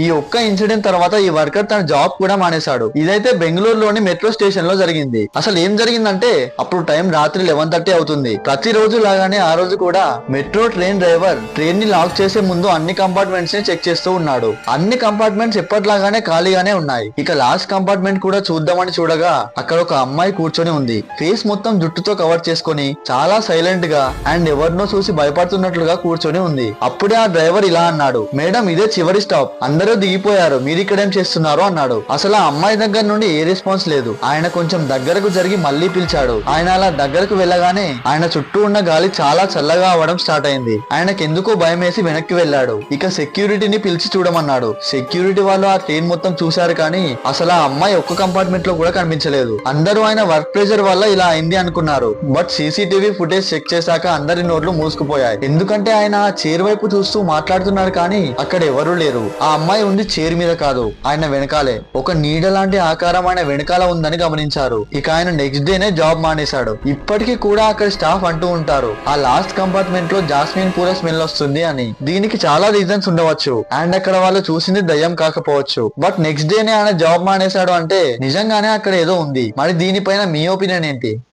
ఈ ఒక్క ఇన్సిడెంట్ తర్వాత ఈ వర్కర్ తన జాబ్ కూడా మానేశాడు. ఇదైతే బెంగళూరులోని మెట్రో స్టేషన్ లో జరిగింది. అసలు ఏం జరిగిందంటే అప్పుడు టైం రాత్రి 11:30 అవుతుంది. ప్రతిరోజు లాగానే ఆ రోజు కూడా మెట్రో ట్రైన్ డ్రైవర్ ట్రైన్ ని లాక్ చేసే ముందు అన్ని కంపార్ట్మెంట్స్ ని చెక్ చేస్తూ ఉన్నాడు. అన్ని కంపార్ట్మెంట్స్ ఎప్పటిలాగానే ఖాళీగానే ఉన్నాయి. ఇక లాస్ట్ కంపార్ట్మెంట్ కూడా చూద్దామని చూడగా అక్కడ ఒక అమ్మాయి కూర్చొని ఉంది. ఫేస్ మొత్తం జుట్టుతో కవర్ చేసుకొని చాలా సైలెంట్ గా అండ్ ఎవరినో చూసి భయపడుతున్నట్లుగా కూర్చొని ఉంది. అప్పుడే ఆ డ్రైవర్ ఇలా అన్నాడు, మేడం ఇదే చివరి స్టాప్, అందరూ దిగిపోయారు, మీరు ఇక్కడేం చేస్తున్నారు అన్నాడు. అసలు ఆ అమ్మాయి దగ్గర నుండి ఏ రెస్పాన్స్ లేదు. ఆయన కొంచెం దగ్గరకు జరిగి మళ్ళీ పిలిచాడు. ఆయన అలా దగ్గరకు వెళ్ళగానే ఆయన చుట్టూ ఉన్న గాలి చాలా చల్లగా అవడం స్టార్ట్ అయింది. ఆయనకు ఎందుకో భయం వేసి వెనక్కి వెళ్ళాడు. ఇక సెక్యూరిటీని పిలిచి చూడమన్నాడు. సెక్యూరిటీ వాళ్ళు ఆ ట్రైన్ మొత్తం చూశారు కానీ అసలు ఆ అమ్మాయి ఒక్క కంపార్ట్మెంట్ లో కూడా కనిపించలేదు. అందరూ ఆయన వర్క్ ప్రెషర్ వల్ల ఇలా అయింది అనుకున్నారు. బట్ సీసీటీవీ ఫుటేజ్ చెక్ చేశాక అందరి నోర్లు మూసుకుపోయాయి. ఎందుకంటే ఆయన ఆ చైర్ వైపు చూస్తూ మాట్లాడుతున్నారు కానీ అక్కడ ఎవరూ లేరు. ఆ అమ్మాయి ఉంది చైర్ మీద కాదు, ఆయన వెనకాలే. ఒక నీడ లాంటి ఆకారం ఆయన వెనకాల ఉందని గమనించారు. ఇక ఆయన నెక్స్ట్ డేనే జాబ్ మానేశాడు. ఇప్పటికీ కూడా అక్కడ స్టాఫ్ అంటూ ఉంటారు ఆ లాస్ట్ కంపార్ట్మెంట్ లో జాస్మిన్ పూల స్మెల్ వస్తుంది అని. దీనికి చాలా రీజన్స్ ఉండవచ్చు అండ్ అక్కడ వాళ్ళు చూసింది దయ్యం కాకపోవచ్చు. బట్ నెక్స్ట్ డేనే ఆయన జాబ్ మానేశాడు అంటే నిజంగానే అక్కడ ఏదో ఉంది. మరి దీనిపైన మీ ఒపీనియన్ ఏంటి?